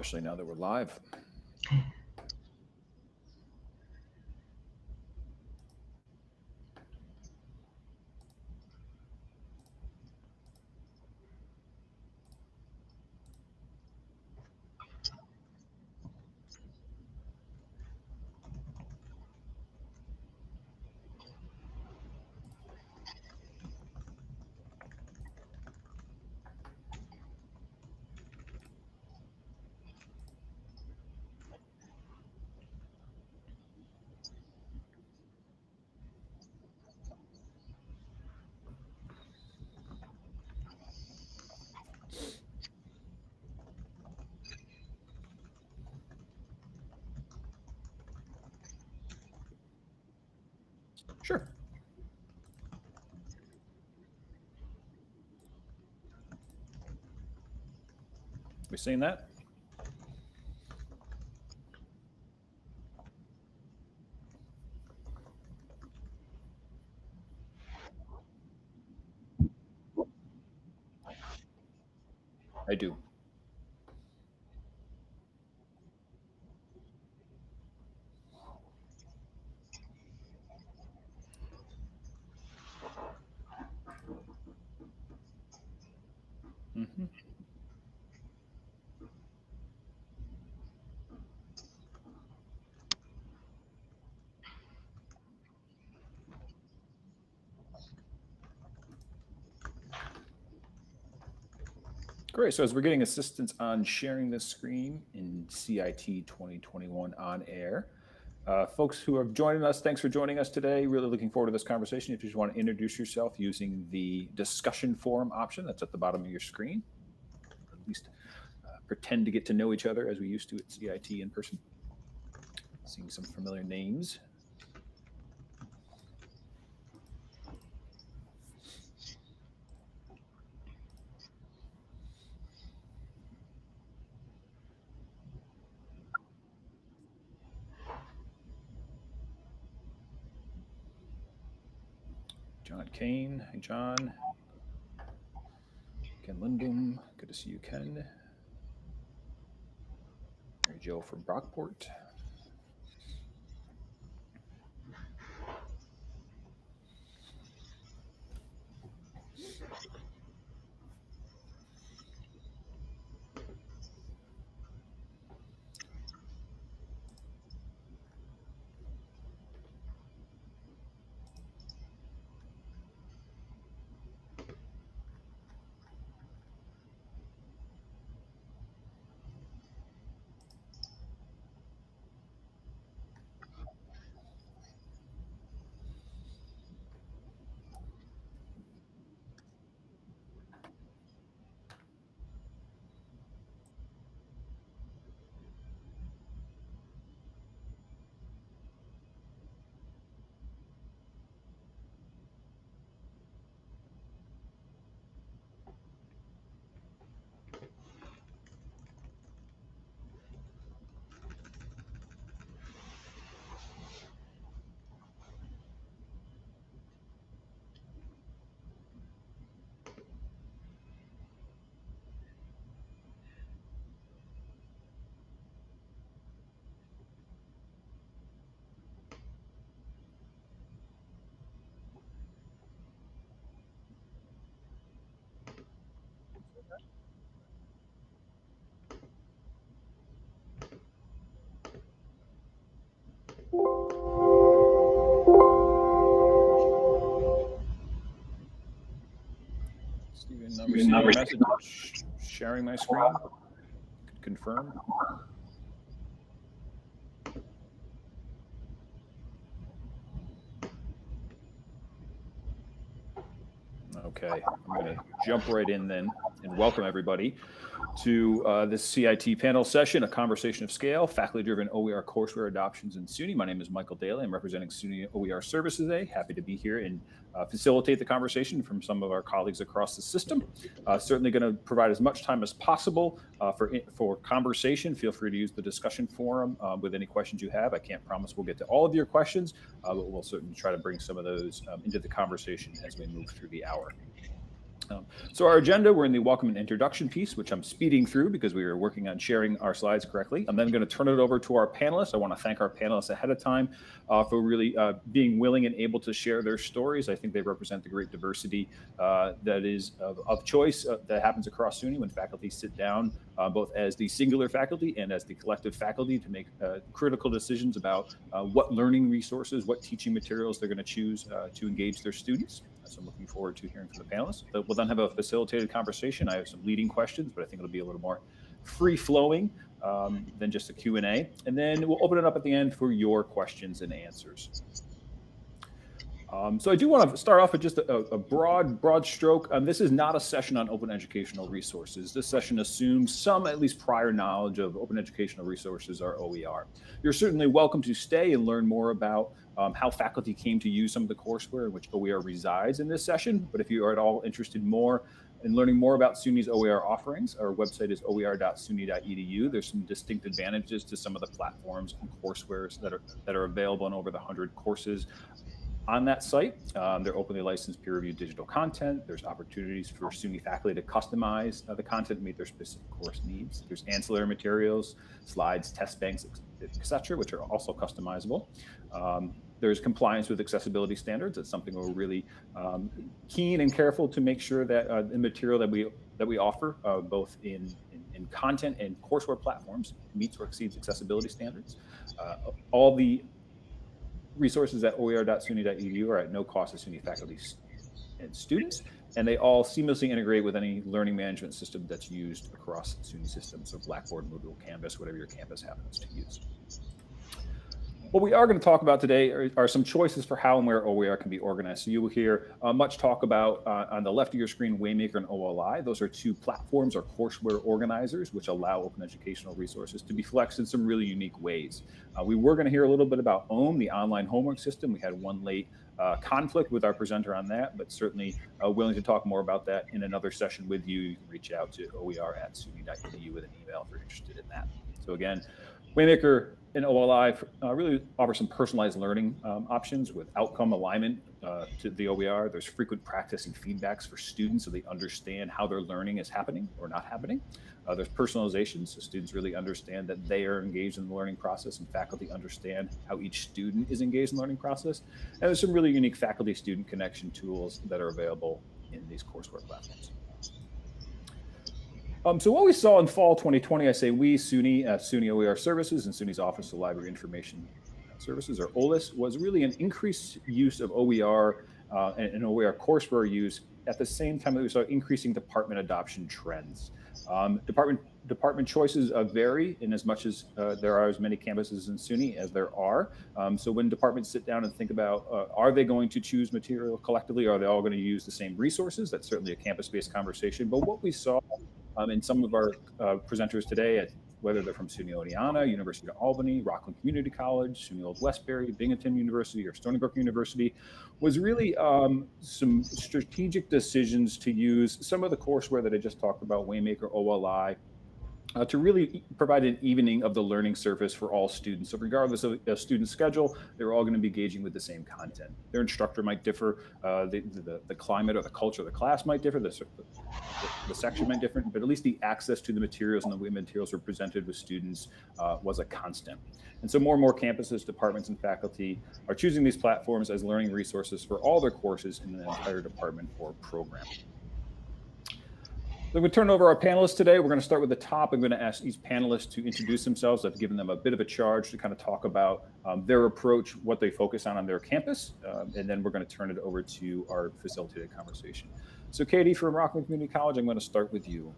especially now that we're live. Sure. We seeing that? I do. Mm-hmm. Great. So as we're getting assistance on sharing this screen in CIT 2021 on air, folks who have joined us, thanks for joining us today. Really looking forward to this conversation. If you just want to introduce yourself using the discussion forum option that's at the bottom of your screen, or at least pretend to get to know each other as we used to at CIT in person. Seeing some familiar names. John Kane. Hey, John. Ken Lindum. Good to see you, Ken. Mary Jo from Brockport. Stephen, I'm receiving a message sharing my screen. Confirm. Okay, I'm going to jump right in then and welcome everybody to this CIT panel session, a conversation of scale, faculty-driven OER courseware adoptions in SUNY. My name is Michael Daly. I'm representing SUNY OER Services today. Happy to be here and facilitate the conversation from some of our colleagues across the system. Certainly going to provide as much time as possible for conversation. Feel free to use the discussion forum with any questions you have. I can't promise we'll get to all of your questions, but we'll certainly try to bring some of those into the conversation as we move through the hour. So our agenda, we're in the welcome and introduction piece, which I'm speeding through because we were working on sharing our slides correctly. I'm then going to turn it over to our panelists. I want to thank our panelists ahead of time for really being willing and able to share their stories. I think they represent the great diversity that is of choice that happens across SUNY when faculty sit down, both as the singular faculty and as the collective faculty, to make critical decisions about what learning resources, what teaching materials they're going to choose to engage their students. So I'm looking forward to hearing from the panelists. We'll then have a facilitated conversation. I have some leading questions, but I think it'll be a little more free-flowing than just a Q&A. And then we'll open it up at the end for your questions and answers. So I do want to start off with just a broad stroke. This is not a session on open educational resources. This session assumes some at least prior knowledge of open educational resources, or OER. You're certainly welcome to stay and learn more about how faculty came to use some of the courseware in which OER resides in this session. But if you are at all interested more in learning more about SUNY's OER offerings, our website is oer.suny.edu. There's some distinct advantages to some of the platforms and courseware that are available in over the 100 courses on that site. They're openly licensed peer-reviewed digital content. There's opportunities for SUNY faculty to customize the content to meet their specific course needs. There's ancillary materials, slides, test banks, etc., which are also customizable. There's compliance with accessibility standards. That's something we're really keen and careful to make sure that the material that we offer, both in content and courseware platforms, meets or exceeds accessibility standards. All the resources at oer.suny.edu are at no cost to SUNY faculty and students, and they all seamlessly integrate with any learning management system that's used across SUNY systems, so Blackboard, Moodle, Canvas, whatever your campus happens to use. What we are going to talk about today are some choices for how and where OER can be organized. So you will hear much talk about, on the left of your screen, Waymaker and OLI. Those are two platforms or courseware organizers which allow open educational resources to be flexed in some really unique ways. We were going to hear a little bit about OHM, the online homework system. We had one late conflict with our presenter on that, but certainly willing to talk more about that in another session with you. You can reach out to oer@suny.edu with an email if you're interested in that. So again, Waymaker and OLI really offer some personalized learning options with outcome alignment to the OER. There's frequent practice and feedbacks for students so they understand how their learning is happening or not happening. There's personalization, so students really understand that they are engaged in the learning process and faculty understand how each student is engaged in the learning process. And there's some really unique faculty-student connection tools that are available in these courseware platforms. So what we saw in fall 2020, I say we, SUNY, SUNY OER Services and SUNY's Office of Library Information Services, or OLIS, was really an increased use of OER and OER courseware use at the same time that we saw increasing department adoption trends. Department choices vary in as much as there are as many campuses in SUNY as there are. So when departments sit down and think about, are they going to choose material collectively? Are they all going to use the same resources? That's certainly a campus-based conversation. But what we saw in some of our presenters today, whether they're from SUNY Oneonta, University of Albany, Rockland Community College, SUNY Old Westbury, Binghamton University, or Stony Brook University, was really some strategic decisions to use some of the courseware that I just talked about, Waymaker, OLI, to really provide an evening of the learning surface for all students. So regardless of a student's schedule, they're all going to be engaging with the same content. Their instructor might differ, the climate or the culture of the class might differ, the section might differ, but at least the access to the materials and the way materials were presented with students was a constant. And so more and more campuses, departments, and faculty are choosing these platforms as learning resources for all their courses in the entire department or program. So we turn over our panelists today. We're going to start with the top. I'm going to ask each panelist to introduce themselves. I've given them a bit of a charge to kind of talk about their approach, what they focus on their campus, and then we're going to turn it over to our facilitated conversation. So Katie from Rockland Community College, I'm going to start with you.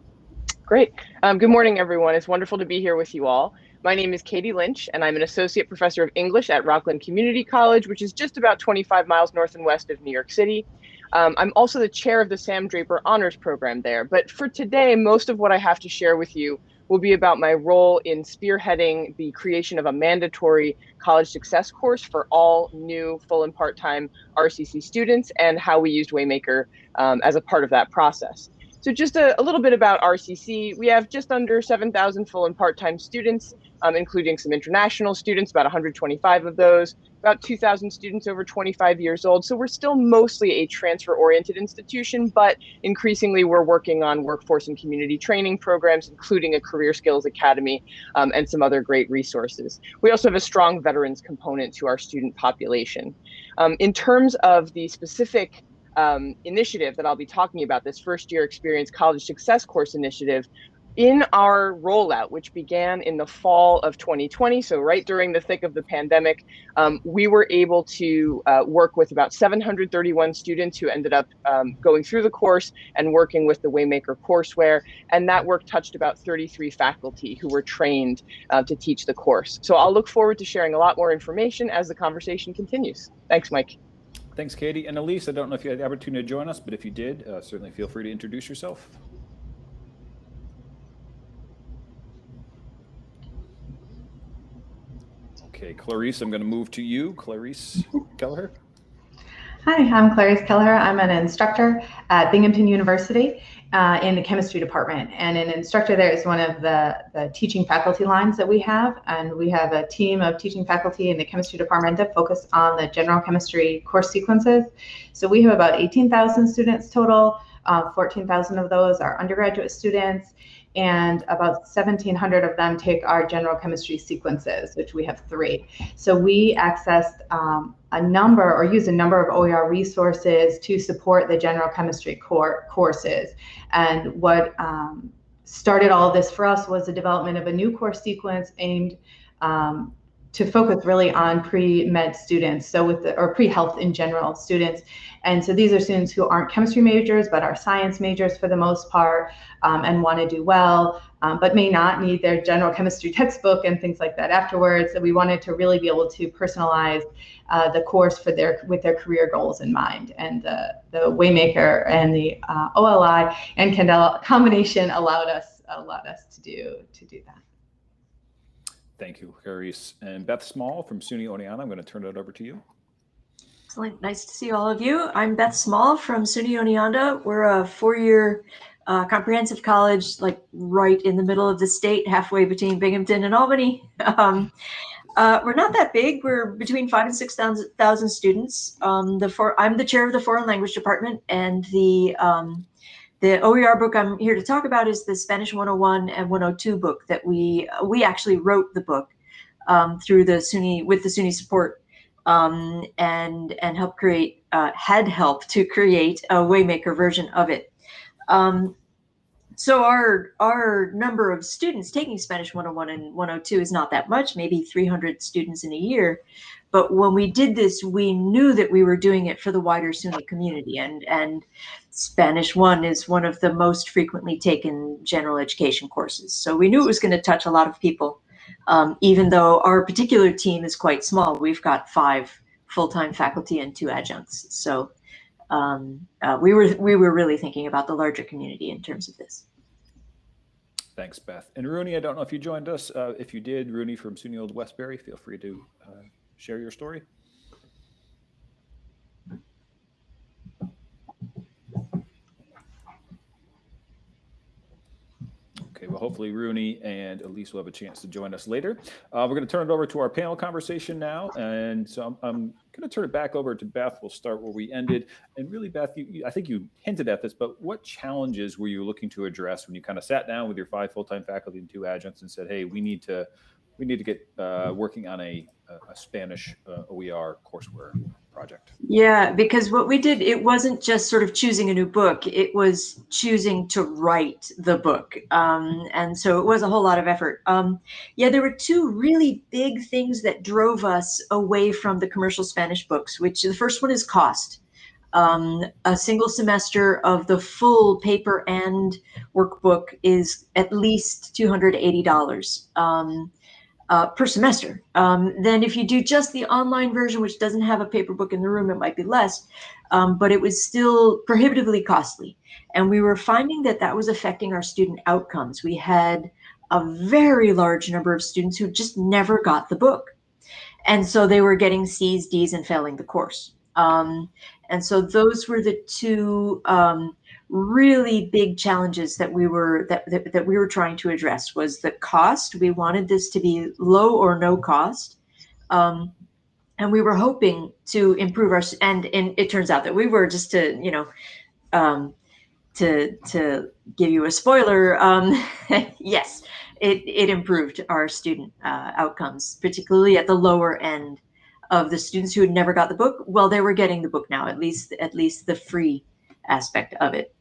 Great. Good morning, everyone. It's wonderful to be here with you all. My name is Katie Lynch, and I'm an associate professor of English at Rockland Community College, which is just about 25 miles north and west of New York City. I'm also the chair of the Sam Draper Honors Program there. But for today, most of what I have to share with you will be about my role in spearheading the creation of a mandatory college success course for all new full and part-time RCC students and how we used Waymaker as a part of that process. So just a little bit about RCC. We have just under 7,000 full and part-time students, including some international students, about 125 of those, about 2,000 students over 25 years old. So we're still mostly a transfer-oriented institution, but increasingly we're working on workforce and community training programs, including a career skills academy and some other great resources. We also have a strong veterans component to our student population. In terms of the specific initiative that I'll be talking about, this first year experience college success course initiative, in our rollout, which began in the fall of 2020, so right during the thick of the pandemic, we were able to work with about 731 students who ended up going through the course and working with the Waymaker courseware. And that work touched about 33 faculty who were trained to teach the course. So I'll look forward to sharing a lot more information as the conversation continues. Thanks, Mike. Thanks, Katie. And Elise, I don't know if you had the opportunity to join us, but if you did, certainly feel free to introduce yourself. Okay, Clarice, I'm going to move to you. Clarice Kelleher. Hi, I'm Clarice Kelleher. I'm an instructor at Binghamton University in the chemistry department. And an instructor there is one of the teaching faculty lines that we have. And we have a team of teaching faculty in the chemistry department that focus on the general chemistry course sequences. So we have about 18,000 students total. 14,000 of those are undergraduate students, and about 1,700 of them take our general chemistry sequences, which we have 3. So we accessed a number, or use a number of OER resources to support the general chemistry courses. And what started all of this for us was the development of a new course sequence aimed to focus really on pre-med students, so or pre-health in general students. And so these are students who aren't chemistry majors, but are science majors for the most part, and want to do well, but may not need their general chemistry textbook and things like that afterwards. So we wanted to really be able to personalize the course with their career goals in mind. And the Waymaker and the OLI and Candela combination allowed us to do that. Thank you, Clarice. And Beth Small from SUNY Oneonta, I'm going to turn it over to you. Excellent. Nice to see all of you. I'm Beth Small from SUNY Oneonta. We're a 4-year comprehensive college, like right in the middle of the state, halfway between Binghamton and Albany. We're not that big. We're between 5,000 and 6,000 students. I'm the chair of the foreign language department, and the OER book I'm here to talk about is the Spanish 101 and 102 book that we actually wrote the book through the SUNY, with the SUNY support, and had helped to create a Waymaker version of it. So our number of students taking Spanish 101 and 102 is not that much, maybe 300 students in a year. But when we did this, we knew that we were doing it for the wider SUNY community, and Spanish 1 is one of the most frequently taken general education courses. So we knew it was going to touch a lot of people, even though our particular team is quite small. We've got 5 full-time faculty and 2 adjuncts. So we were really thinking about the larger community in terms of this. Thanks, Beth. And Rooney, I don't know if you joined us. If you did, Rooney from SUNY Old Westbury, feel free to share your story. Okay, well, hopefully Rooney and Elise will have a chance to join us later. We're going to turn it over to our panel conversation now. And so I'm going to turn it back over to Beth. We'll start where we ended. And really, Beth, I think you hinted at this, but what challenges were you looking to address when you kind of sat down with your 5 full-time faculty and 2 adjuncts and said, hey, we need to get working on a Spanish OER courseware project? Yeah, because what we did, it wasn't just sort of choosing a new book, it was choosing to write the book. And so it was a whole lot of effort. Yeah, there were 2 really big things that drove us away from the commercial Spanish books, which the first one is cost. A single semester of the full paper and workbook is at least $280. Per semester. Then if you do just the online version, which doesn't have a paper book in the room, it might be less, but it was still prohibitively costly. And we were finding that that was affecting our student outcomes. We had a very large number of students who just never got the book. And so they were getting C's, D's, and failing the course. And so those were the 2 really big challenges that we were trying to address. Was the cost. We wanted this to be low or no cost. And we were hoping to improve and it turns out that we were, just to, to give you a spoiler, yes, it improved our student outcomes, particularly at the lower end of the students who had never got the book. Well, they were getting the book now, at least the free aspect of it.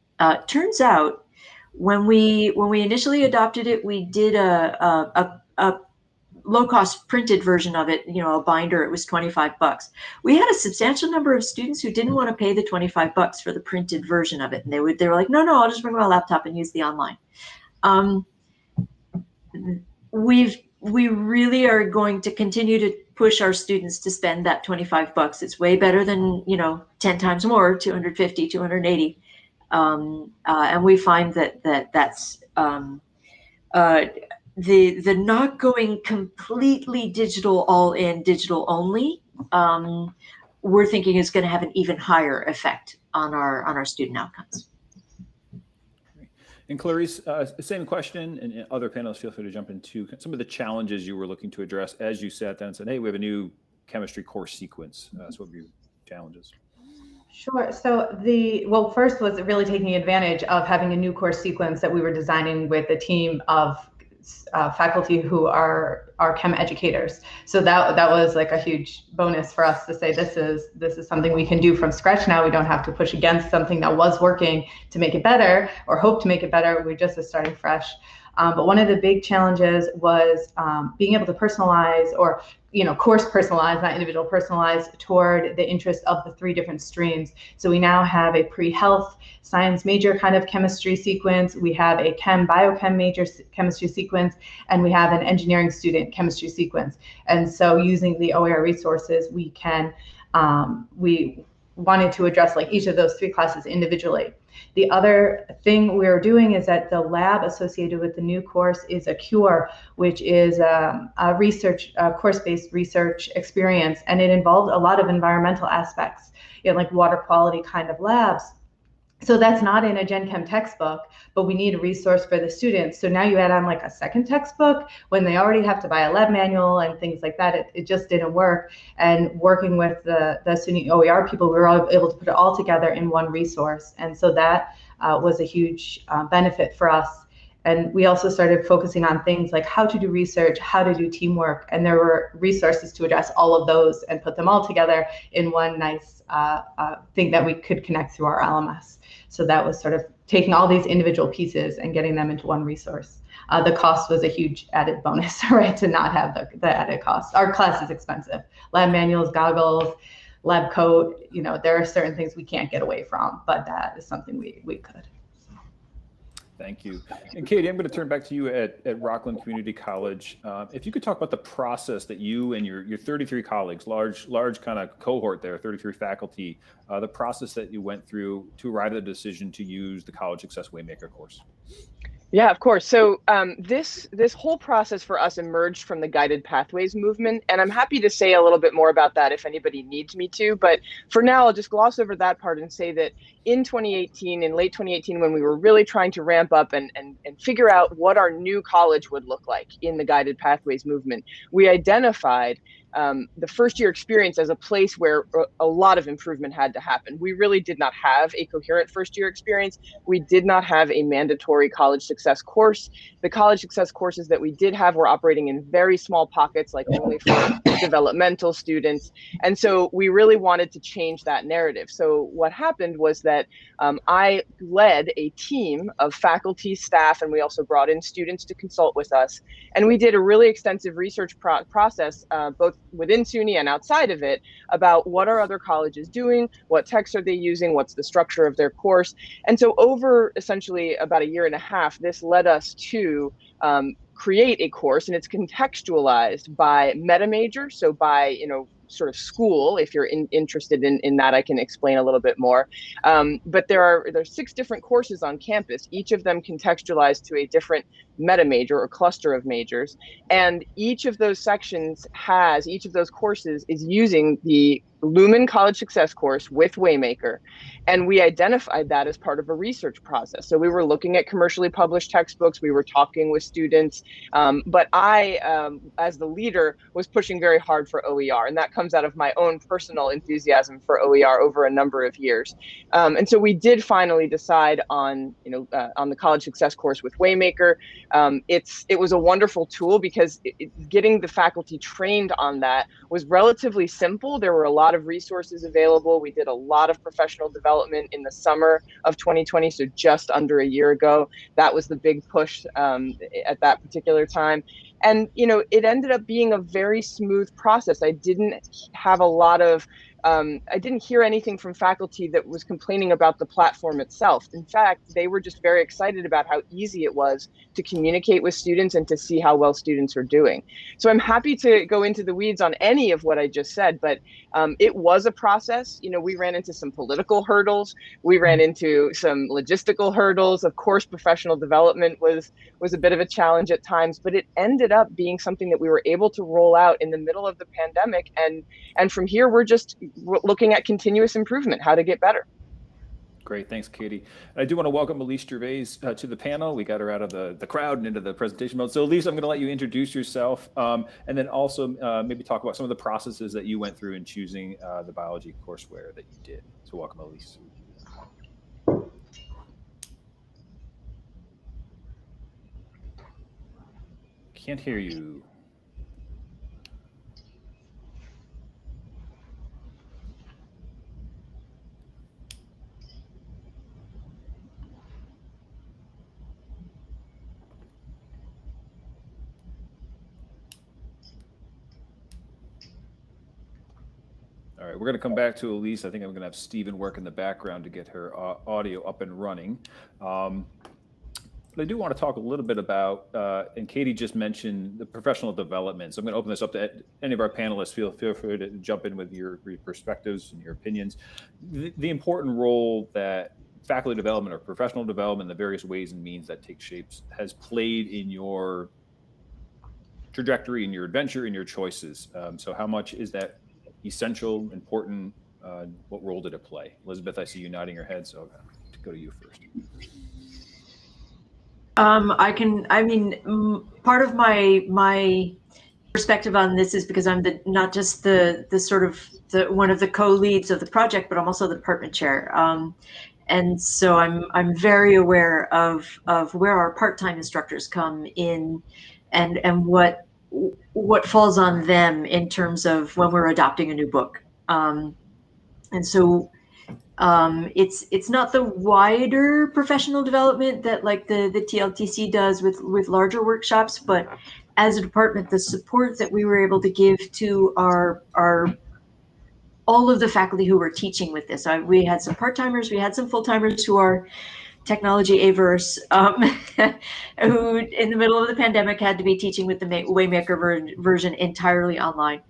Turns out when we initially adopted it, we did a low-cost printed version of it, a binder. It was $25. We had a substantial number of students who didn't want to pay the $25 for the printed version of it, and they were like, no, I'll just bring my laptop and use the online. We really are going to continue to push our students to spend that $25. It's way better than 10 times more, 250, 280, and we find that's the not going completely digital, all in digital only, we're thinking is going to have an even higher effect on our student outcomes. And Clarice, same question, and other panelists feel free to jump into some of the challenges you were looking to address as you sat down and said, hey, we have a new chemistry course sequence. So what would be challenges? Sure. So first was really taking advantage of having a new course sequence that we were designing with a team of faculty who are chem educators. So that was like a huge bonus for us to say, this is something we can do from scratch now. We don't have to push against something that was working to make it better or hope to make it better. We're just starting fresh. But one of the big challenges was being able to personalize, or course personalize, not individual personalized, toward the interest of the 3 different streams. So we now have a pre-health science major kind of chemistry sequence. We have a biochem major chemistry sequence, and we have an engineering student chemistry sequence. And so using the OER resources, we wanted to address like each of those 3 classes individually. The other thing we're doing is that the lab associated with the new course is a CURE, which is a course-based research experience, and it involved a lot of environmental aspects, like water quality kind of labs. So that's not in a Gen Chem textbook, but we need a resource for the students. So now you add on like a second textbook when they already have to buy a lab manual and things like that. It just didn't work. And working with the SUNY OER people, we were able to put it all together in one resource. And so that was a huge benefit for us. And we also started focusing on things like how to do research, how to do teamwork, and there were resources to address all of those and put them all together in one nice thing that we could connect through our LMS. So that was sort of taking all these individual pieces and getting them into one resource. The cost was a huge added bonus, right, to not have the added cost. Our class is expensive. Lab manuals, goggles, lab coat, there are certain things we can't get away from, but that is something we could. Thank you. And Katie, I'm going to turn back to you at Rockland Community College. If you could talk about the process that you and your 33 colleagues, large kind of cohort there, 33 faculty, the process that you went through to arrive at the decision to use the College Success Waymaker course. Yeah, of course. So this whole process for us emerged from the Guided Pathways movement, and I'm happy to say a little bit more about that if anybody needs me to. But for now, I'll just gloss over that part and say that in late 2018, when we were really trying to ramp up and figure out what our new college would look like in the Guided Pathways movement, we identified the first year experience as a place where a lot of improvement had to happen. We really did not have a coherent first year experience. We did not have a mandatory college success course. The college success courses that we did have were operating in very small pockets, like only for developmental students. And so we really wanted to change that narrative. So what happened was that I led a team of faculty, staff, and we also brought in students to consult with us. And we did a really extensive research process, both within SUNY and outside of it, about what are other colleges doing, what texts are they using, what's the structure of their course. And so over essentially about a year and a half, this led us to create a course, and it's contextualized by meta major, so by sort of school. If you're interested in that, I can explain a little bit more. But there's 6 different courses on campus, each of them contextualized to a different meta major or cluster of majors. And each of those courses is using the Lumen College Success course with Waymaker, and we identified that as part of a research process. So we were looking at commercially published textbooks, we were talking with students, but I, as the leader, was pushing very hard for OER, and that comes out of my own personal enthusiasm for OER over a number of years. And so we did finally decide on, on the College Success course with Waymaker. It was a wonderful tool because getting the faculty trained on that was relatively simple. There were a lot of resources available. We did a lot of professional development in the summer of 2020, so just under a year ago. That was the big push at that particular time. And, it ended up being a very smooth process. I didn't have a lot of I didn't hear anything from faculty that was complaining about the platform itself. In fact, they were just very excited about how easy it was to communicate with students and to see how well students are doing. So I'm happy to go into the weeds on any of what I just said, but it was a process. We ran into some political hurdles. We ran into some logistical hurdles. Of course, professional development was a bit of a challenge at times, but it ended up being something that we were able to roll out in the middle of the pandemic. And from here, we're just looking at continuous improvement, how to get better. Great, thanks, Katie. I do want to welcome Elise Gervais to the panel. We got her out of the crowd and into the presentation mode. So Elise, I'm going to let you introduce yourself and then also maybe talk about some of the processes that you went through in choosing the biology courseware that you did. So welcome, Elise. Can't hear you. All right, we're going to come back to Elise. I think I'm going to have Stephen work in the background to get her audio up and running. But I do want to talk a little bit about, and Katie just mentioned the professional development. So I'm going to open this up to any of our panelists. Feel free to jump in with your perspectives and your opinions. The important role that faculty development or professional development, the various ways and means that take shapes, has played in your trajectory, in your adventure, in your choices. So how much is that essential, important? What role did it play? Elizabeth, I see you nodding your head, so I'm going to go to you first. Part of my perspective on this is because I'm not just the one of the co-leads of the project, but I'm also the department chair. And so I'm very aware of where our part-time instructors come in and what falls on them in terms of when we're adopting a new book. And so it's not the wider professional development that like the TLTC does with larger workshops, but as a department, the support that we were able to give to our all of the faculty who were teaching with this. We had some part-timers, we had some full-timers who are technology averse, who in the middle of the pandemic had to be teaching with the Waymaker version entirely online.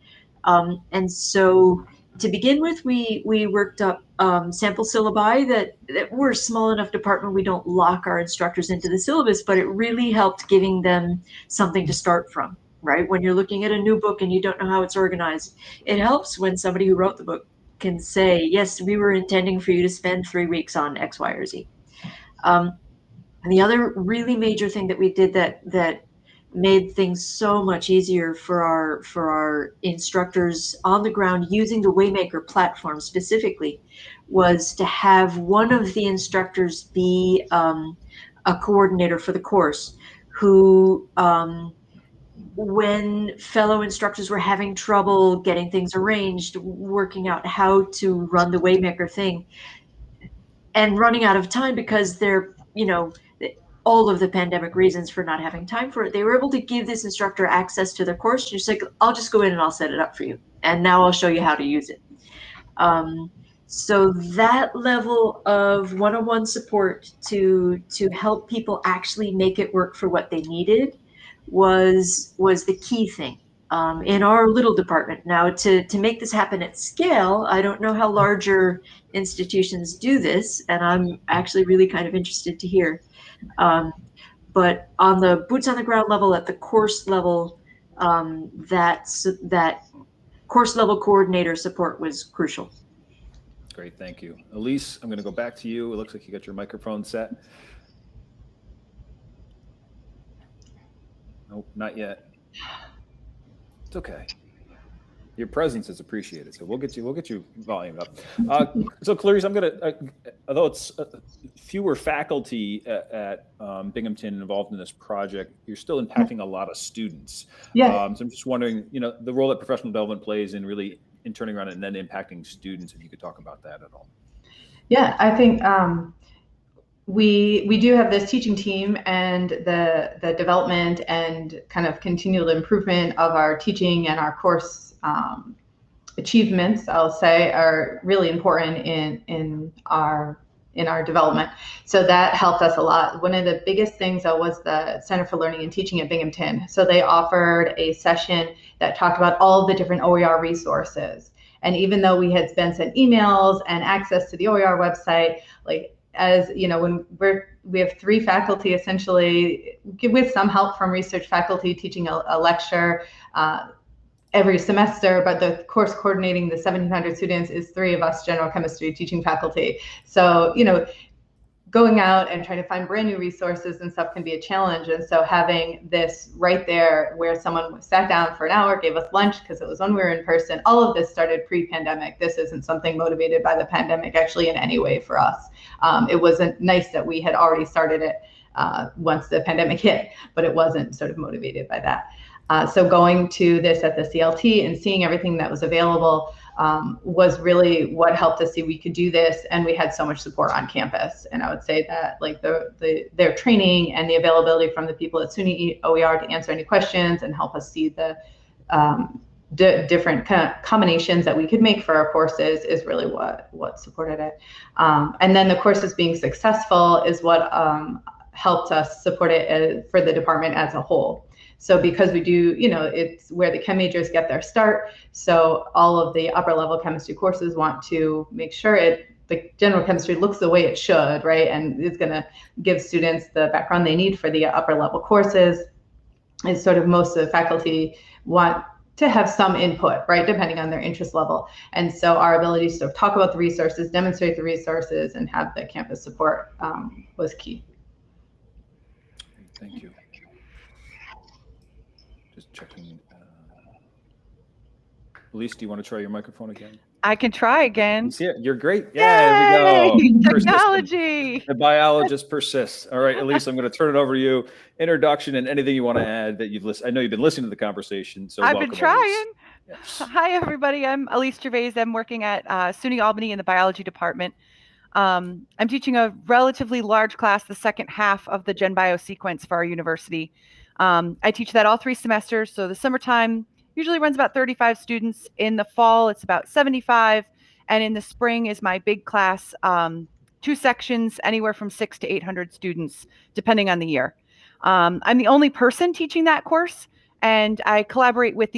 And so to begin with, we worked up sample syllabi that we're a small enough department, we don't lock our instructors into the syllabus, but it really helped giving them something to start from, right? When you're looking at a new book and you don't know how it's organized, it helps when somebody who wrote the book can say, yes, we were intending for you to spend 3 weeks on X, Y, or Z. And the other really major thing that we did that made things so much easier for our instructors on the ground using the Waymaker platform specifically was to have one of the instructors be a coordinator for the course who, when fellow instructors were having trouble getting things arranged, working out how to run the Waymaker thing, and running out of time because they're, all of the pandemic reasons for not having time for it, they were able to give this instructor access to their course. Just like, I'll just go in and I'll set it up for you. And now I'll show you how to use it. So that level of one-on-one support to help people actually make it work for what they needed was the key thing. In our little department. Now, to make this happen at scale, I don't know how larger institutions do this, and I'm actually really kind of interested to hear. But on the boots on the ground level, at the course level, that course level coordinator support was crucial. Great, thank you. Elise, I'm going to go back to you. It looks like you got your microphone set. Nope, not yet. It's okay. Your presence is appreciated, so we'll get you volume up. So Clarice, I'm going to, although it's fewer faculty at Binghamton involved in this project, you're still impacting a lot of students. Yes. So I'm just wondering, the role that professional development plays in really in turning around and then impacting students, if you could talk about that at all. Yeah, I think we do have this teaching team, and the development and kind of continual improvement of our teaching and our course achievements, I'll say, are really important in our development. So that helped us a lot. One of the biggest things was the Center for Learning and Teaching at Binghamton. So they offered a session that talked about all the different OER resources. And even though we had been sent emails and access to the OER website, like, as you know, when we have 3 faculty essentially, with some help from research faculty teaching a lecture every semester, but the course coordinating the 1,700 students is 3 of us general chemistry teaching faculty. So, going out and trying to find brand new resources and stuff can be a challenge. And so having this right there where someone sat down for an hour, gave us lunch because it was when we were in person, all of this started pre-pandemic. This isn't something motivated by the pandemic actually in any way for us. It wasn't nice that we had already started it once the pandemic hit, but it wasn't sort of motivated by that. So going to this at the CLT and seeing everything that was available was really what helped us see we could do this, and we had so much support on campus. And I would say that like their training and the availability from the people at SUNY OER to answer any questions and help us see the different kind of combinations that we could make for our courses is really what supported it. And then the courses being successful is what helped us support it for the department as a whole. So because we do, it's where the chem majors get their start. So all of the upper level chemistry courses want to make sure the general chemistry looks the way it should, right? And it's going to give students the background they need for the upper level courses. Is sort of most of the faculty want to have some input, right, depending on their interest level. And so our ability to sort of talk about the resources, demonstrate the resources, and have the campus support was key. Thank you. Just checking. Elise, do you want to try your microphone again? I can try again. You're great. Yeah, there we go. Technology. The biologist persists. All right, Elise, I'm going to turn it over to you. Introduction and anything you want to add that you've listened. I know you've been listening to the conversation, so I've welcome, been trying. Yes. Hi, everybody. I'm Elise Gervais. I'm working at SUNY Albany in the biology department. I'm teaching a relatively large class, the second half of the Gen Bio sequence for our university. I teach that all 3 semesters. So the summertime usually runs about 35 students. In the fall, it's about 75. And in the spring is my big class, 2 sections, anywhere from 600 to 800 students, depending on the year. I'm the only person teaching that course, and I collaborate with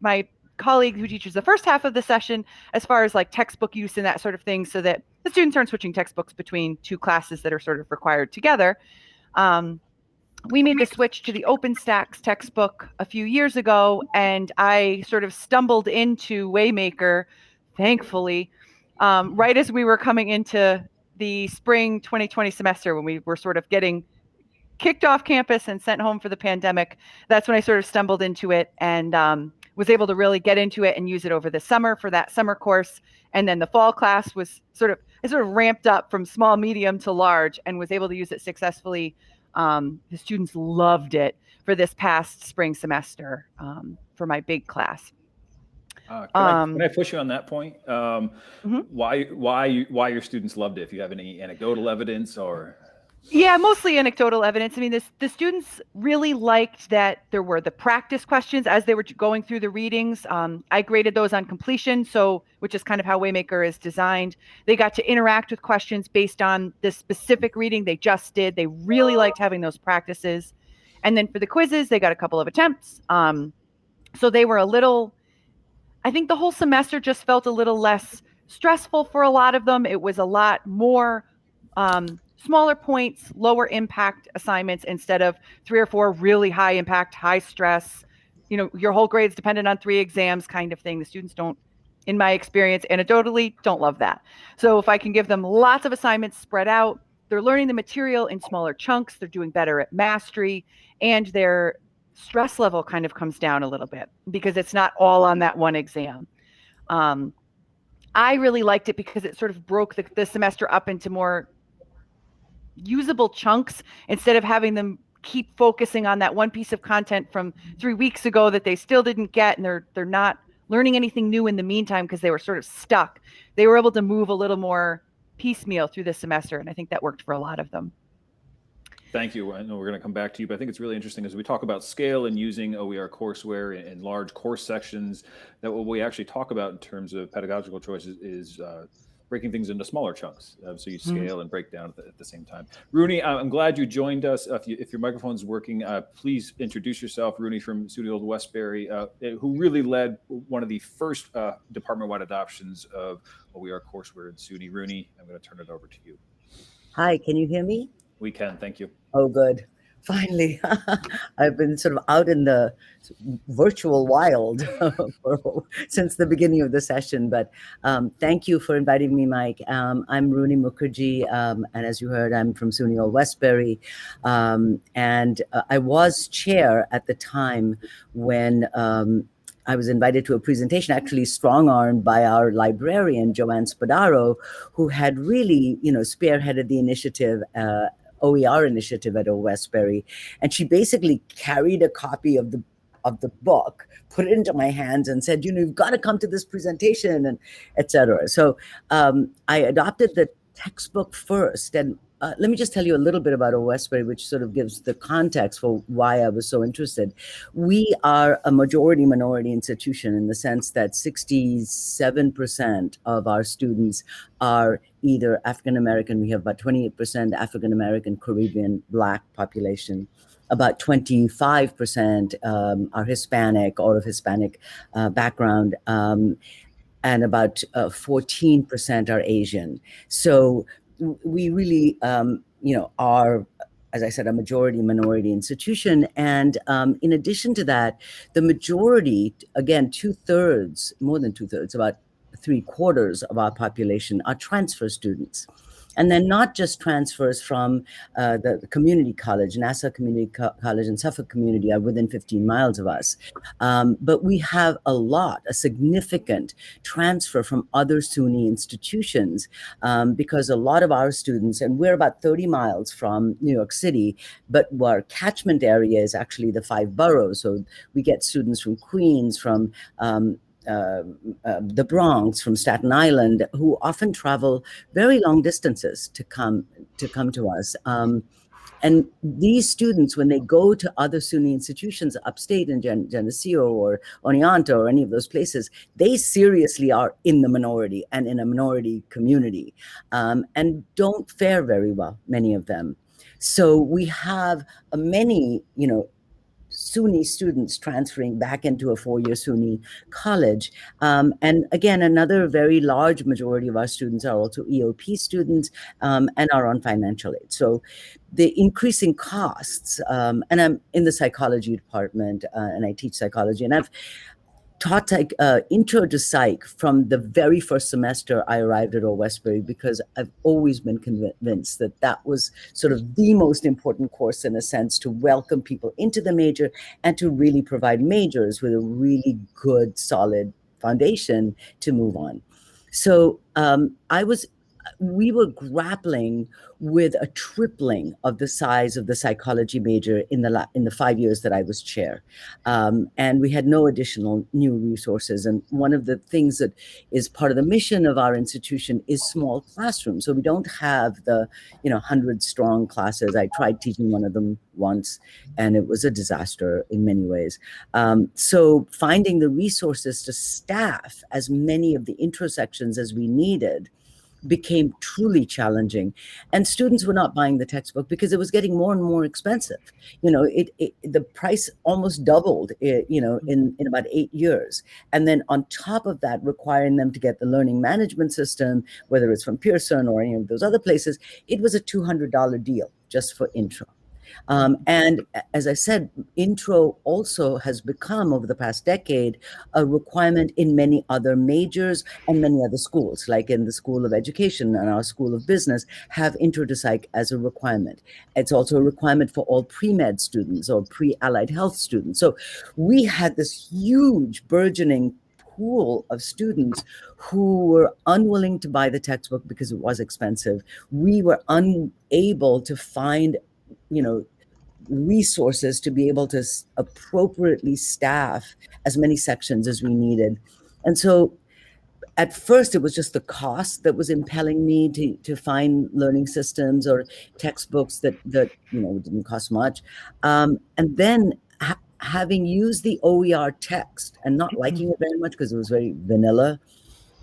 my colleague who teaches the first half of the session as far as like textbook use and that sort of thing, so that the students aren't switching textbooks between 2 classes that are sort of required together. We made the switch to the OpenStax textbook a few years ago, and I sort of stumbled into Waymaker, thankfully, right as we were coming into the spring 2020 semester, when we were sort of getting kicked off campus and sent home for the pandemic. That's when I sort of stumbled into it and was able to really get into it and use it over the summer for that summer course. And then the fall class was I sort of ramped up from small, medium to large and was able to use it successfully. The students loved it for this past spring semester for my big class. Can I push you on that point? Why your students loved it? If you have any anecdotal evidence or... Yeah, mostly anecdotal evidence. I mean, the students really liked that there were the practice questions as they were going through the readings. I graded those on completion, which is kind of how Waymaker is designed. They got to interact with questions based on the specific reading they just did. They really liked having those practices. And then for the quizzes, they got a couple of attempts. So they were I think the whole semester just felt a little less stressful for a lot of them. It was a lot more smaller points, lower impact assignments instead of 3 or 4 really high impact, high stress your whole grade's dependent on 3 exams kind of thing. The students don't, in my experience, anecdotally, don't love that. So if I can give them lots of assignments spread out, they're learning the material in smaller chunks, they're doing better at mastery, and their stress level kind of comes down a little bit because it's not all on that one exam. I really liked it because it sort of broke the semester up into more usable chunks instead of having them keep focusing on that one piece of content from 3 weeks ago that they still didn't get, and they're not learning anything new in the meantime because they were sort of stuck. They were able to move a little more piecemeal through the semester, and I think that worked for a lot of them. Thank you. I know we're going to come back to you, but I think it's really interesting as we talk about scale and using OER courseware in large course sections, that what we actually talk about in terms of pedagogical choices is breaking things into smaller chunks. So you scale and break down at the same time. Rooney, I'm glad you joined us. If your microphone's working, please introduce yourself. Rooney from SUNY Old Westbury, who really led one of the first department-wide adoptions of OER courseware in SUNY. Rooney, I'm going to turn it over to you. Hi, can you hear me? We can, thank you. Oh, good. Finally, I've been sort of out in the virtual wild since the beginning of the session, but thank you for inviting me, Mike. I'm Rooney Mukherjee, and as you heard, I'm from SUNY Old Westbury, and I was chair at the time when I was invited to a presentation, actually strong-armed by our librarian, Joanne Spadaro, who had really, spearheaded the initiative, OER initiative at Old Westbury. And she basically carried a copy of the book, put it into my hands and said, you've got to come to this presentation, and et cetera. So I adopted the textbook first. And let me just tell you a little bit about Old Westbury, which sort of gives the context for why I was so interested. We are a majority-minority institution in the sense that 67% of our students are either African-American. We have about 28% African-American, Caribbean, Black population. About 25% are Hispanic or of Hispanic background. And about 14% are Asian. So we really, are, as I said, a majority-minority institution. And in addition to that, the majority, again, more than two-thirds, about 3/4 of our population are transfer students. And then not just transfers from the community college, Nassau Community College and Suffolk Community are within 15 miles of us. But we have a significant transfer from other SUNY institutions because a lot of our students, and we're about 30 miles from New York City, but our catchment area is actually the 5 boroughs. So we get students from Queens, from the Bronx, from Staten Island, who often travel very long distances to come to us. And these students, when they go to other SUNY institutions upstate in Geneseo or Oneonta or any of those places, they seriously are in the minority and in a minority community, and don't fare very well, many of them. So we have many, SUNY students transferring back into a 4-year SUNY college. And again, another very large majority of our students are also EOP students and are on financial aid. So the increasing costs, and I'm in the psychology department and I teach psychology, and I've taught intro to psych from the very first semester I arrived at Old Westbury, because I've always been convinced that that was sort of the most important course in a sense to welcome people into the major and to really provide majors with a really good, solid foundation to move on. So we were grappling with a tripling of the size of the psychology major in the 5 years that I was chair. And we had no additional new resources. And one of the things that is part of the mission of our institution is small classrooms. So we don't have the 100-strong classes. I tried teaching one of them once, and it was a disaster in many ways. So finding the resources to staff as many of the intro sections as we needed became truly challenging, and students were not buying the textbook because it was getting more and more expensive. The price almost doubled, in about 8 years. And then on top of that, requiring them to get the learning management system, whether it's from Pearson or any of those other places, it was a $200 deal just for intro. And as I said, intro also has become, over the past decade, a requirement in many other majors and many other schools, like in the School of Education and our School of Business have intro to psych as a requirement. It's also a requirement for all pre-med students or pre-allied health students. So we had this huge burgeoning pool of students who were unwilling to buy the textbook because it was expensive. We were unable to find, resources to be able to appropriately staff as many sections as we needed. And so at first it was just the cost that was impelling me to find learning systems or textbooks that didn't cost much. And then having used the OER text and not liking it very much because it was very vanilla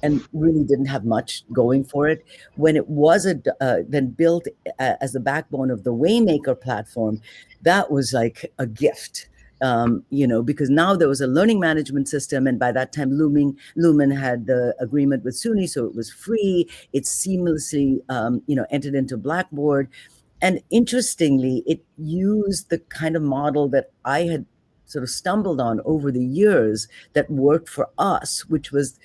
and really didn't have much going for it, when it was then built as the backbone of the Waymaker platform, that was like a gift. Because now there was a learning management system, and by that time Lumen had the agreement with SUNY, so it was free. It seamlessly entered into Blackboard, and interestingly, it used the kind of model that I had sort of stumbled on over the years that worked for us, which was,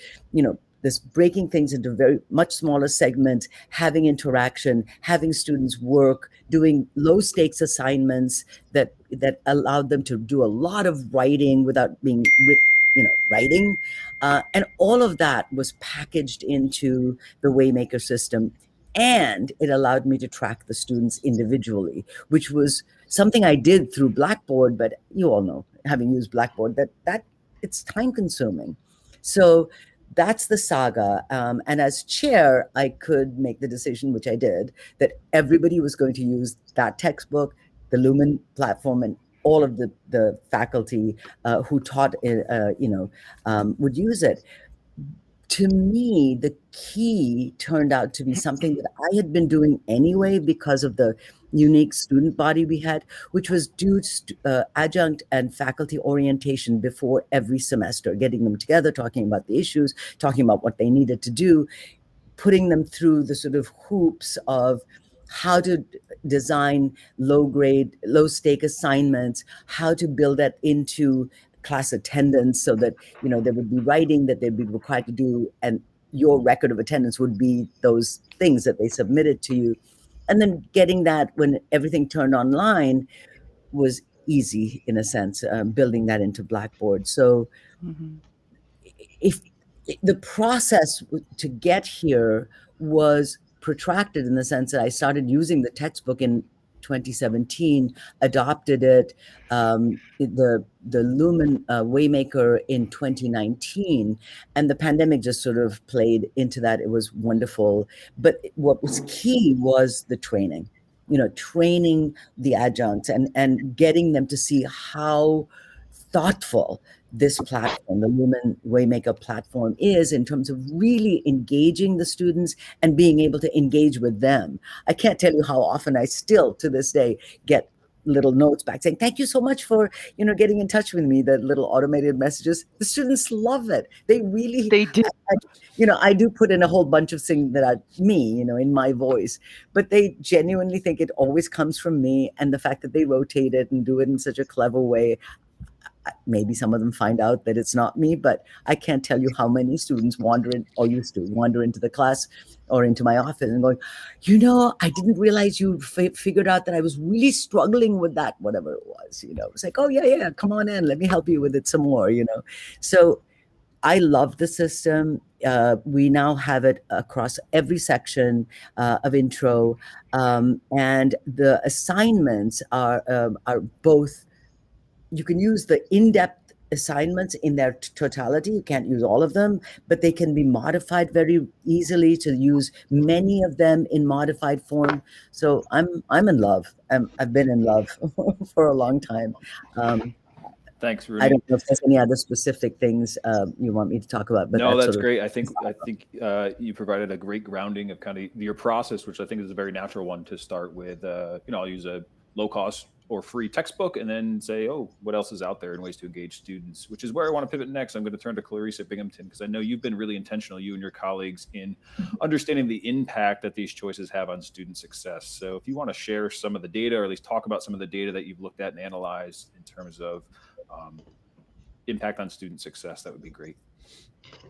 this breaking things into very much smaller segments, having interaction, having students work, doing low stakes assignments that allowed them to do a lot of writing without being writing. And all of that was packaged into the Waymaker system. And it allowed me to track the students individually, which was something I did through Blackboard, but you all know, having used Blackboard, that it's time consuming. So that's the saga. And as chair, I could make the decision, which I did, that everybody was going to use that textbook, the Lumen platform, and all of the faculty who taught it, would use it. To me, the key turned out to be something that I had been doing anyway because of the unique student body we had, which was do adjunct and faculty orientation before every semester, getting them together, talking about the issues, talking about what they needed to do, putting them through the sort of hoops of how to design low stake assignments, how to build that into class attendance so that, there would be writing that they'd be required to do, and your record of attendance would be those things that they submitted to you. And then getting that when everything turned online was easy in a sense, building that into Blackboard. So if the process to get here was protracted in the sense that I started using the textbook in 2017, adopted it, the Lumen Waymaker in 2019, and the pandemic just sort of played into that. It was wonderful. But what was key was the training, training the adjuncts and getting them to see how thoughtful this platform, the Lumen Waymaker platform, is in terms of really engaging the students and being able to engage with them. I can't tell you how often I still, to this day, get little notes back saying, thank you so much for, getting in touch with me, the little automated messages. The students love it. They do. I do put in a whole bunch of things that are me, in my voice, but they genuinely think it always comes from me. And the fact that they rotate it and do it in such a clever way, maybe some of them find out that it's not me, but I can't tell you how many students used to wander into the class or into my office and going, I didn't realize you figured out that I was really struggling with that, whatever it was, It's like, oh yeah, come on in, let me help you with it some more, So I love the system. We now have it across every section of intro, and the assignments are both. You can use the in-depth assignments in their totality. You can't use all of them, but they can be modified very easily to use many of them in modified form. So I'm in love. I've been in love for a long time. Thanks, Rudy. I don't know if there's any other specific things you want me to talk about. But no, that's great. I think you provided a great grounding of kind of your process, which I think is a very natural one to start with. I'll use a low cost or free textbook, and then say, oh, what else is out there and ways to engage students, which is where I want to pivot next. I'm going to turn to Clarice at Binghamton, because I know you've been really intentional, you and your colleagues, in understanding the impact that these choices have on student success. So if you want to share some of the data, or at least talk about some of the data that you've looked at and analyzed in terms of impact on student success, that would be great.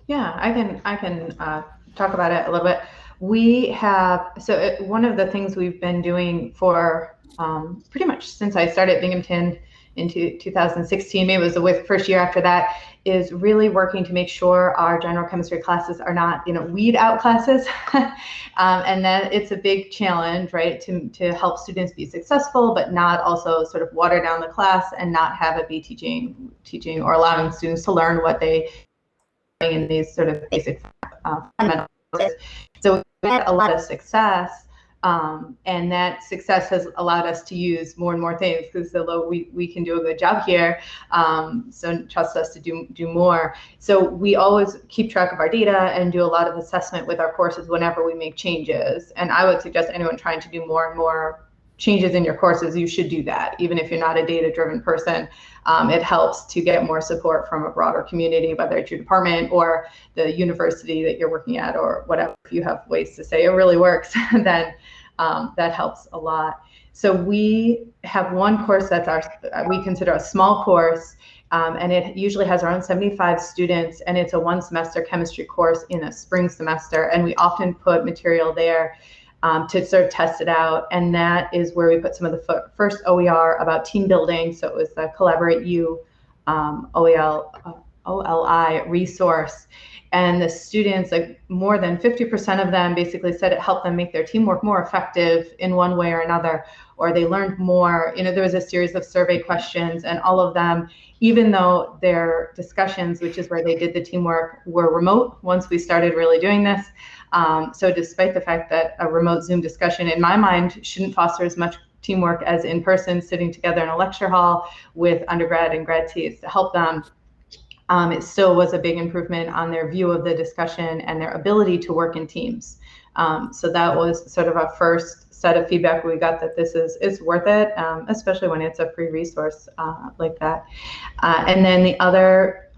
Yeah, I can talk about it a little bit. We have, one of the things we've been doing for pretty much since I started at Binghamton in 2016, maybe it was the first year after that, is really working to make sure our general chemistry classes are not, weed out classes. And that it's a big challenge, right, to help students be successful, but not also sort of water down the class and not have it be teaching or allowing students to learn what they in these sort of basic fundamentals. So we had a lot of success, and that success has allowed us to use more and more things, because although we can do a good job here, so trust us to do more. So we always keep track of our data and do a lot of assessment with our courses whenever we make changes. And I would suggest anyone trying to do more and more changes in your courses, you should do that, even if you're not a data-driven person. It helps to get more support from a broader community, whether it's your department or the university that you're working at or whatever. If you have ways to say it really works, then that helps a lot. So we have one course that's we consider a small course, and it usually has around 75 students, and it's a one-semester chemistry course in a spring semester, and we often put material there to sort of test it out. And that is where we put some of the first OER about team building. So it was the Collaborate U OLI resource. And the students, like more than 50% of them basically said it helped them make their teamwork more effective in one way or another, or they learned more. There was a series of survey questions, and all of them, even though their discussions, which is where they did the teamwork, were remote once we started really doing this. So despite the fact that a remote Zoom discussion, in my mind, shouldn't foster as much teamwork as in person, sitting together in a lecture hall with undergrad and grad seats to help them, it still was a big improvement on their view of the discussion and their ability to work in teams. So that was sort of a first set of feedback we got, that it's worth it, especially when it's a free resource like that. And then the other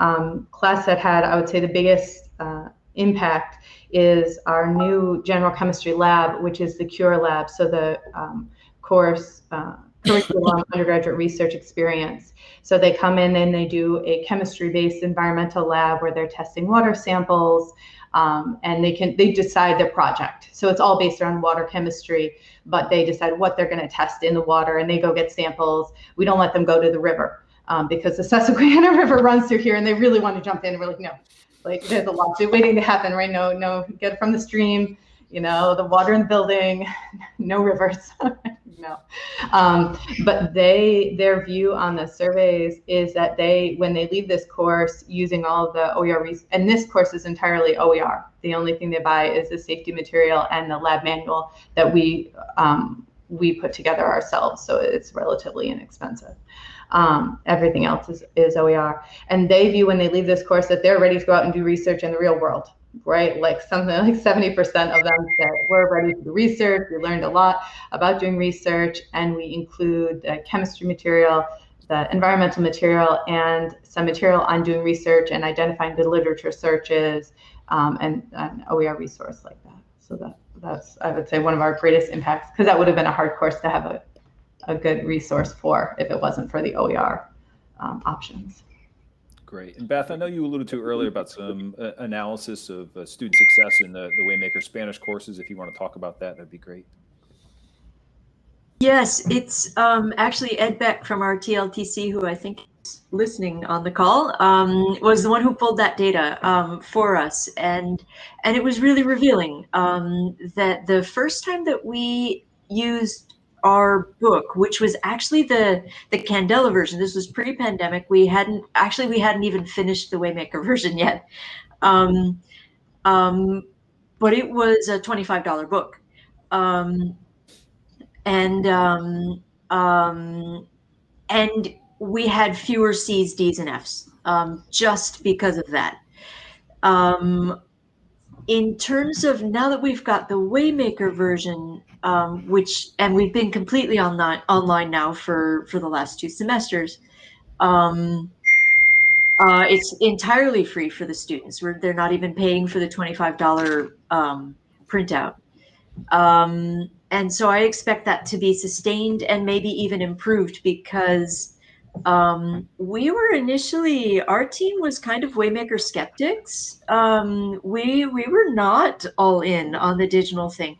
class that had, I would say, the biggest impact is our new general chemistry lab, which is the CURE lab. So the course curriculum undergraduate research experience. So they come in and they do a chemistry-based environmental lab where they're testing water samples, and they decide their project. So it's all based around water chemistry, but they decide what they're going to test in the water, and they go get samples. We don't let them go to the river because the Susquehanna River runs through here, and they really want to jump in. And we're like, no, like there's a lawsuit waiting to happen, right? No, get it from the stream. The water in the building, no rivers. No. But their view on the surveys is that when they leave this course using all of the OER, and this course is entirely OER. The only thing they buy is the safety material and the lab manual that we put together ourselves. So it's relatively inexpensive. Everything else is OER. And they view when they leave this course that they're ready to go out and do research in the real world. Right, like something like 70% of them said we're ready to do research. We learned a lot about doing research, and we include the chemistry material, the environmental material, and some material on doing research and identifying good literature searches, and an OER resource like that. So that's, I would say, one of our greatest impacts, because that would have been a hard course to have a good resource for if it wasn't for the OER options. Great. And Beth, I know you alluded to earlier about some analysis of student success in the Waymaker Spanish courses. If you want to talk about that, that'd be great. Yes, it's actually Ed Beck from our TLTC, who I think is listening on the call, was the one who pulled that data for us. And it was really revealing that the first time that we used our book, which was actually the Candela version. This was pre-pandemic. We hadn't even finished the Waymaker version yet. But it was a $25 book. And we had fewer C's, D's, and F's just because of that. In terms of now that we've got the Waymaker version, and we've been completely online now for the last 2 semesters, it's entirely free for the students. They're not even paying for the $25 printout. And so I expect that to be sustained and maybe even improved, because we were initially, our team was kind of Waymaker skeptics. We were not all in on the digital thing.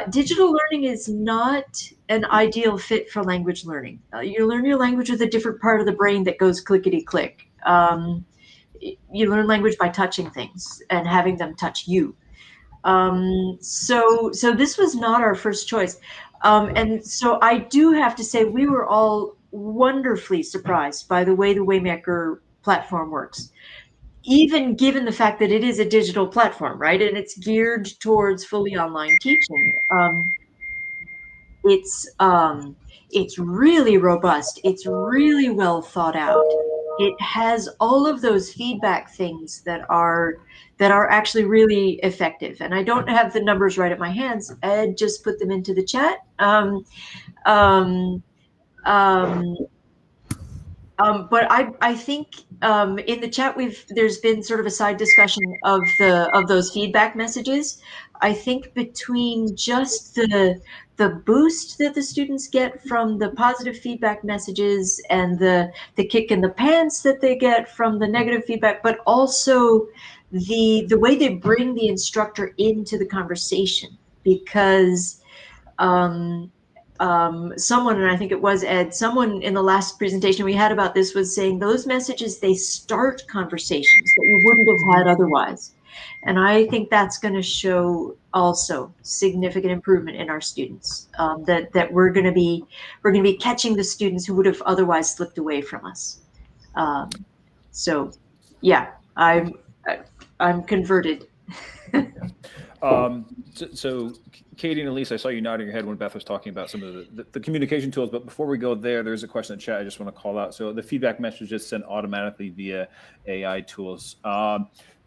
Digital learning is not an ideal fit for language learning. You learn your language with a different part of the brain that goes clickety click. You learn language by touching things and having them touch you. So this was not our first choice. And so I do have to say we were all wonderfully surprised by the way the Waymaker platform works, even given the fact that it is a digital platform, right? And it's geared towards fully online teaching. It's really robust. It's really well thought out. It has all of those feedback things that are actually really effective. And I don't have the numbers right at my hands. Ed just put them into the chat. But I think in the chat there's been sort of a side discussion of those feedback messages. I think between just the boost that the students get from the positive feedback messages and the kick in the pants that they get from the negative feedback, but also the way they bring the instructor into the conversation, because someone, and I think it was Ed, someone in the last presentation we had about this was saying those messages, they start conversations that you wouldn't have had otherwise. And I think that's going to show also significant improvement in our students, that we're going to be catching the students who would have otherwise slipped away from us. So yeah, I'm converted. So Katie and Elise, I saw you nodding your head when Beth was talking about some of the communication tools, but before we go there's a question in the chat I just want to call out. So the feedback message is sent automatically via AI tools.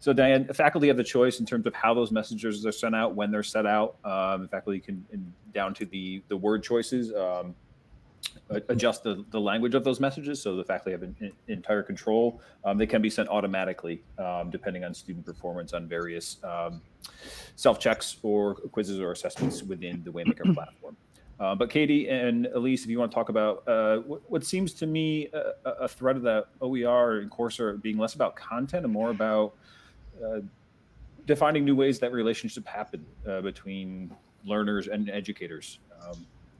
So Diane, faculty have the choice in terms of how those messages are sent out, when they're sent out. Faculty can, down to the word choices, adjust the language of those messages, so the faculty have entire control. They can be sent automatically, depending on student performance on various self-checks or quizzes or assessments within the Waymaker platform. But Katie and Elise, if you want to talk about what seems to me a thread of that OER and Courseware being less about content and more about defining new ways that relationship happen between learners and educators.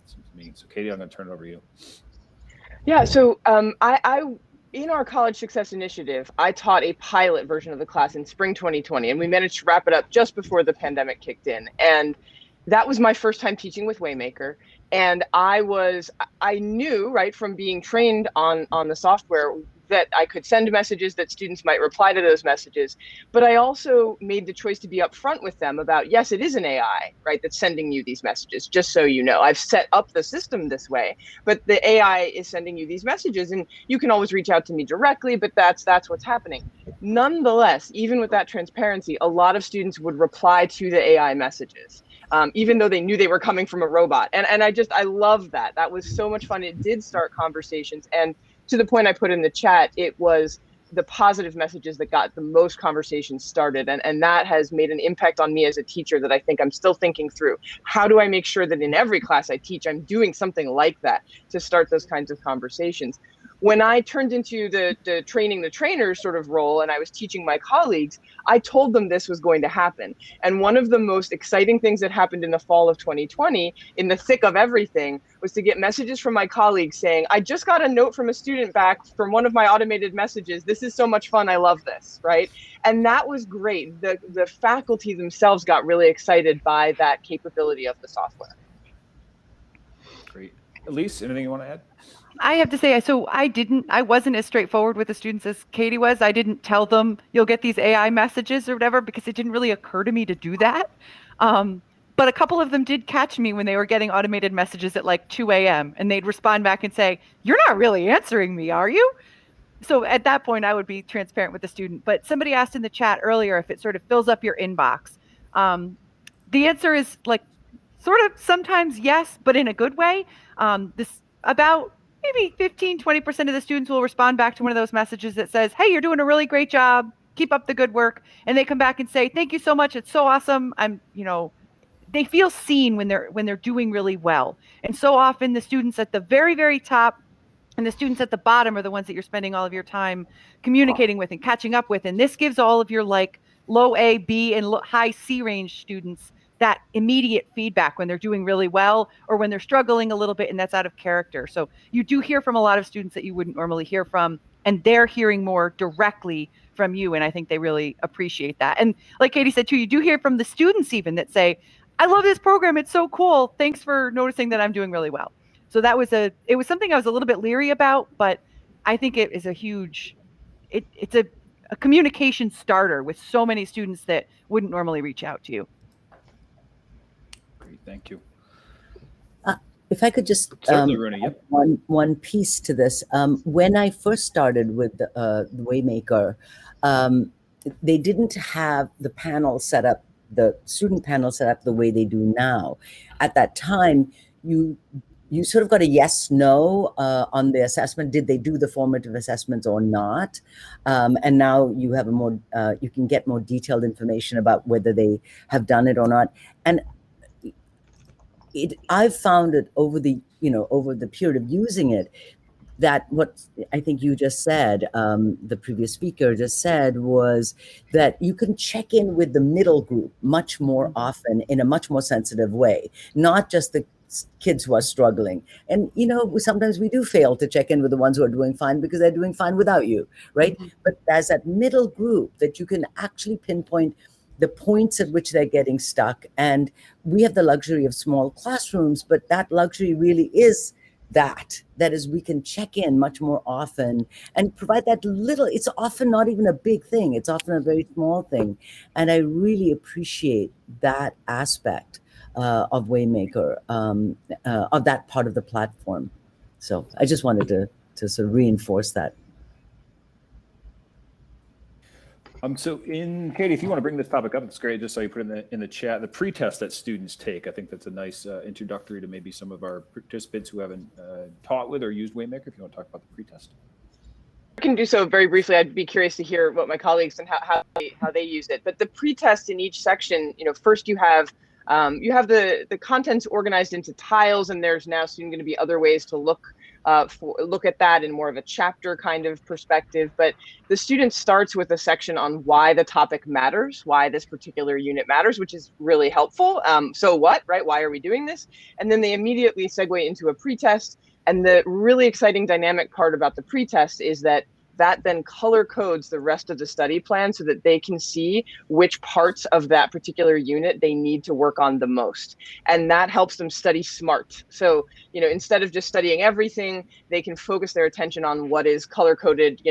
Seems to me. So Katie, I'm going to turn it over to you. Yeah, so I in our College Success Initiative, I taught a pilot version of the class in spring 2020, and we managed to wrap it up just before the pandemic kicked in. And that was my first time teaching with Waymaker. And I knew, right, from being trained on the software, that I could send messages, that students might reply to those messages. But I also made the choice to be upfront with them about, yes, it is an AI, right, that's sending you these messages, just so you know. I've set up the system this way, but the AI is sending you these messages, and you can always reach out to me directly, but that's what's happening. Nonetheless, even with that transparency, a lot of students would reply to the AI messages, even though they knew they were coming from a robot. And I love that. That was so much fun. It did start conversations. And to the point I put in the chat, it was the positive messages that got the most conversations started. And that has made an impact on me as a teacher that I think I'm still thinking through. How do I make sure that in every class I teach, I'm doing something like that to start those kinds of conversations? When I turned into the training the trainers sort of role, and I was teaching my colleagues, I told them this was going to happen. And one of the most exciting things that happened in the fall of 2020, in the thick of everything, was to get messages from my colleagues saying, I just got a note from a student back from one of my automated messages. This is so much fun. I love this, right? And that was great. The faculty themselves got really excited by that capability of the software. Great. Elise, anything you want to add? I have to say, so I wasn't as straightforward with the students as Katie was. I didn't tell them you'll get these AI messages or whatever, because it didn't really occur to me to do that. But a couple of them did catch me when they were getting automated messages at like 2 a.m. and they'd respond back and say, you're not really answering me, are you? So at that point, I would be transparent with the student. But somebody asked in the chat earlier if it sort of fills up your inbox. The answer is like sort of sometimes yes, but in a good way. This about maybe 15-20% of the students will respond back to one of those messages that says, hey, you're doing a really great job, keep up the good work. And they come back and say, thank you so much, it's so awesome. They feel seen when they're doing really well. And so often the students at the very, very top and the students at the bottom are the ones that you're spending all of your time communicating with and catching up with. And this gives all of your like low A, B, and high C range students that immediate feedback when they're doing really well or when they're struggling a little bit and that's out of character. So you do hear from a lot of students that you wouldn't normally hear from, and they're hearing more directly from you. And I think they really appreciate that. And like Katie said too, you do hear from the students even that say, I love this program, it's so cool. Thanks for noticing that I'm doing really well. So it was something I was a little bit leery about, but I think it is a huge, it's a communication starter with so many students that wouldn't normally reach out to you. Great, thank you. If I could just Certainly, Rooney, yep. one piece to this. When I first started with the Waymaker, they didn't have the panel set up, the student panel set up the way they do now. At that time, you sort of got a yes, no on the assessment. Did they do the formative assessments or not? And now you have you can get more detailed information about whether they have done it or not. And I've found it over the period of using it, that what I think you just said, the previous speaker just said, was that you can check in with the middle group much more often in a much more sensitive way, not just the kids who are struggling. And, sometimes we do fail to check in with the ones who are doing fine because they're doing fine without you, right? Mm-hmm. But there's that middle group that you can actually pinpoint the points at which they're getting stuck. And we have the luxury of small classrooms, but that luxury really is that is, we can check in much more often and provide that little, it's often not even a big thing, it's often a very small thing. And I really appreciate that aspect of Waymaker, of that part of the platform. So I just wanted to sort of reinforce that. Katie, if you want to bring this topic up, it's great. Just so you put in the chat, the pretest that students take. I think that's a nice introductory to maybe some of our participants who haven't taught with or used Waymaker. If you want to talk about the pretest. I can do so very briefly. I'd be curious to hear what my colleagues and how they use it. But the pretest in each section, first you have the contents organized into tiles, and there's now soon going to be other ways to look at that in more of a chapter kind of perspective. But the student starts with a section on why the topic matters, why this particular unit matters, which is really helpful. So what, right? Why are we doing this? And then they immediately segue into a pretest. And the really exciting dynamic part about the pretest is that then color codes the rest of the study plan so that they can see which parts of that particular unit they need to work on the most. And that helps them study smart. So, instead of just studying everything, they can focus their attention on what is color coded,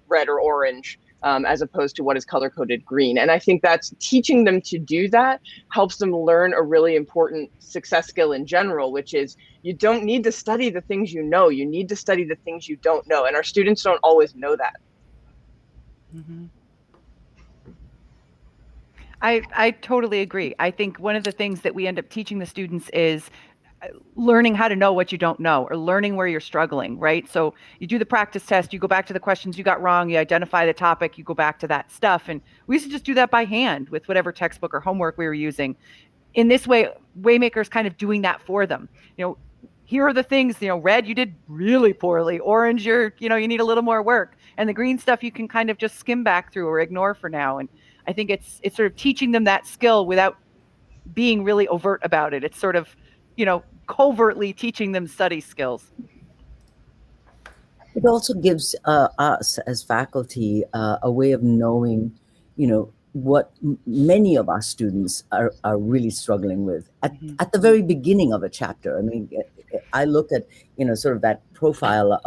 red or orange, as opposed to what is color-coded green. And I think that's teaching them to do that helps them learn a really important success skill in general, which is you don't need to study the things you know, you need to study the things you don't know. And our students don't always know that. Mm-hmm. I totally agree. I think one of the things that we end up teaching the students is learning how to know what you don't know, or learning where you're struggling, right? So you do the practice test, you go back to the questions you got wrong, you identify the topic, you go back to that stuff. And we used to just do that by hand with whatever textbook or homework we were using. In this way, Waymaker's kind of doing that for them. Here are the things, red, you did really poorly. Orange, you need a little more work. And the green stuff you can kind of just skim back through or ignore for now. And I think it's sort of teaching them that skill without being really overt about it. It's sort of, covertly teaching them study skills. It also gives us as faculty a way of knowing, what many of our students are really struggling with at the very beginning of a chapter. I mean, I look at, sort of that profile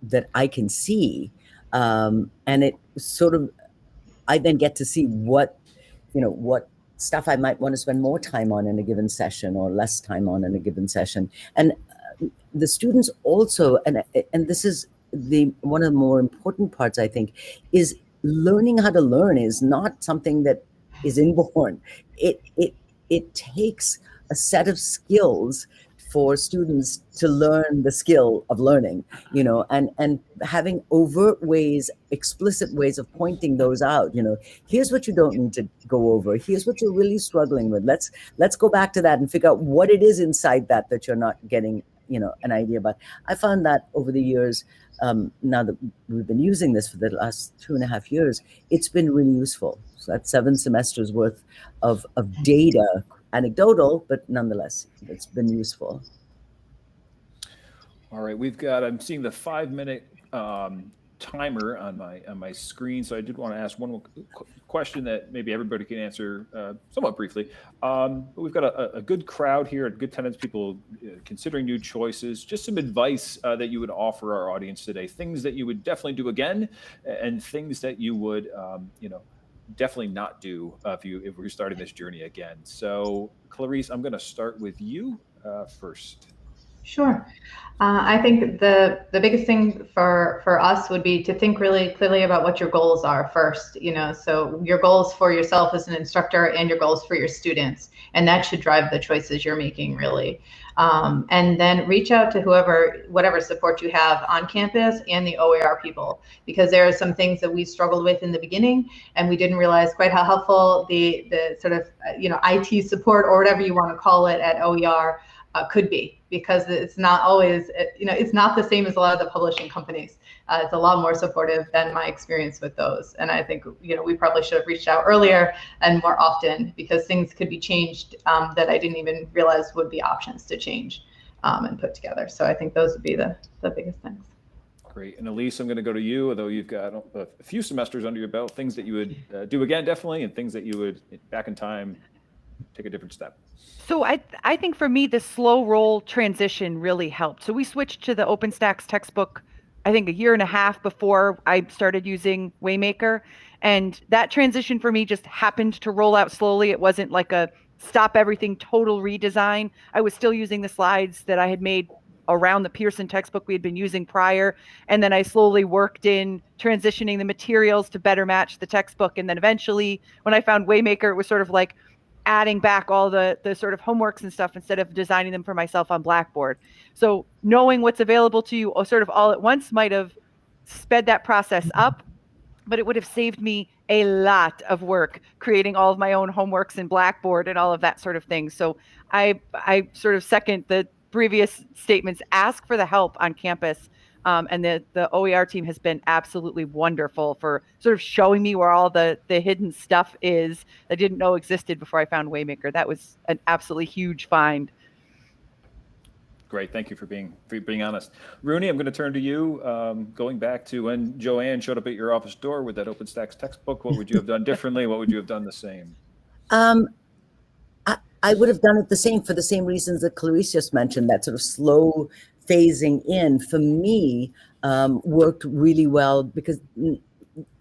that I can see, and it sort of, I then get to see what stuff I might want to spend more time on in a given session or less time on in a given session. And the students also, and this is one of the more important parts, I think, is learning how to learn is not something that is inborn. It takes a set of skills for students to learn the skill of learning, and having overt ways, explicit ways of pointing those out. Here's what you don't need to go over. Here's what you're really struggling with. Let's go back to that and figure out what it is inside that you're not getting, an idea about. I found that over the years, now that we've been using this for the last 2.5 years, it's been really useful. So that's 7 semesters worth of data, anecdotal, but nonetheless, it's been useful. All right, I'm seeing the 5-minute timer on my screen, so I did want to ask one more question that maybe everybody can answer somewhat briefly. But we've got a good crowd here, a good attendance, people considering new choices. Just some advice that you would offer our audience today, things that you would definitely do again, and things that you would, definitely not do if we're starting this journey again. So, Clarice, I'm going to start with you first. Sure. I think the biggest thing for us would be to think really clearly about what your goals are first, so your goals for yourself as an instructor and your goals for your students, and that should drive the choices you're making, really. And then reach out to whatever support you have on campus and the OER people, because there are some things that we struggled with in the beginning and we didn't realize quite how helpful the sort of, IT support, or whatever you want to call it, at OER could be, because it's not always, it's not the same as a lot of the publishing companies. It's a lot more supportive than my experience with those. And I think, we probably should have reached out earlier and more often, because things could be changed that I didn't even realize would be options to change and put together. So I think those would be the biggest things. Great. And Elise, I'm going to go to you, although you've got a few semesters under your belt, things that you would do again, definitely, and things that you would, back in time, take a different step. So I think for me, the slow roll transition really helped. So we switched to the OpenStax textbook, I think 1.5 years before I started using Waymaker. And that transition for me just happened to roll out slowly. It wasn't like a stop everything total redesign. I was still using the slides that I had made around the Pearson textbook we had been using prior. And then I slowly worked in transitioning the materials to better match the textbook. And then eventually, when I found Waymaker, it was sort of like adding back all the sort of homeworks and stuff instead of designing them for myself on Blackboard. So knowing what's available to you sort of all at once might have sped that process up, but it would have saved me a lot of work creating all of my own homeworks in Blackboard and all of that sort of thing. So I sort of second the previous statements. Ask for the help on campus. And the OER team has been absolutely wonderful for sort of showing me where all the hidden stuff is that I didn't know existed before I found Waymaker. That was an absolutely huge find. Great. Thank you for being honest. Rooney, I'm going to turn to you. Going back to when Joanne showed up at your office door with that OpenStax textbook, what would you have done differently? What would you have done the same? I would have done it the same for the same reasons that Clarice just mentioned, that sort of slow phasing in for me worked really well, because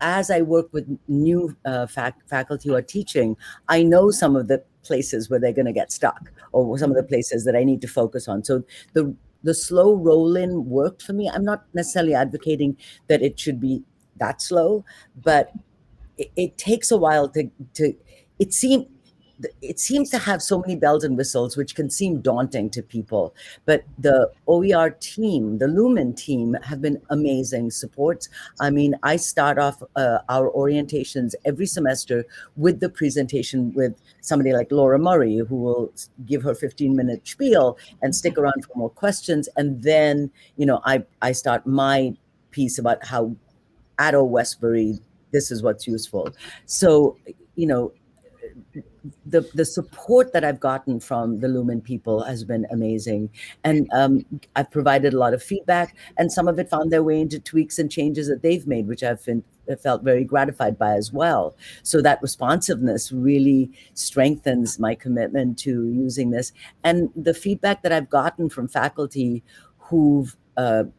as I work with new faculty who are teaching, I know some of the places where they're going to get stuck, or some of the places that I need to focus on. So the slow roll-in worked for me. I'm not necessarily advocating that it should be that slow, but it takes a while to it seems to have so many bells and whistles, which can seem daunting to people. But the OER team, the Lumen team, have been amazing supports. I mean, I start off our orientations every semester with the presentation with somebody like Laura Murray, who will give her 15-minute spiel and stick around for more questions. And then, I start my piece about how at Westbury, this is what's useful. So, the support that I've gotten from the Lumen people has been amazing. And I've provided a lot of feedback, and some of it found their way into tweaks and changes that they've made, which I've felt very gratified by as well. So that responsiveness really strengthens my commitment to using this. And the feedback that I've gotten from faculty who've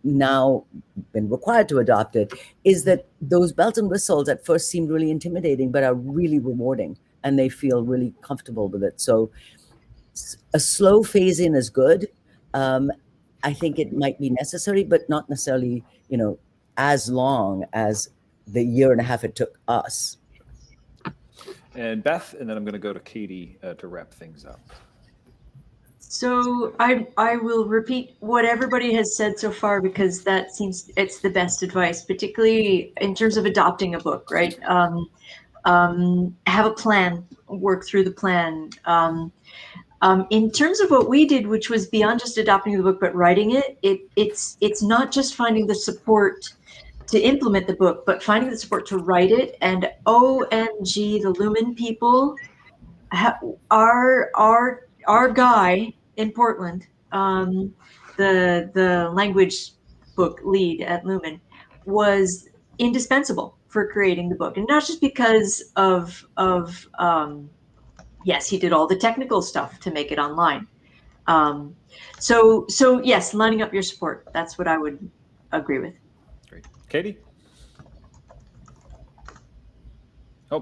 now been required to adopt it is that those bells and whistles at first seemed really intimidating, but are really rewarding, and they feel really comfortable with it. So a slow phase in is good. I think it might be necessary, but not necessarily, as long as the 1.5 years it took us. and Beth, and then I'm going to go to Katie to wrap things up. So I will repeat what everybody has said so far, because that seems it's the best advice, particularly in terms of adopting a book, right? Have a plan, work through the plan. In terms of what we did, which was beyond just adopting the book, but writing it, it's not just finding the support to implement the book, but finding the support to write it. And OMG, the Lumen people, our guy in Portland, the language book lead at Lumen, was indispensable for creating the book, and not just because of yes, he did all the technical stuff to make it online. So yes, lining up your support. That's what I would agree with. Great. Katie? Oh,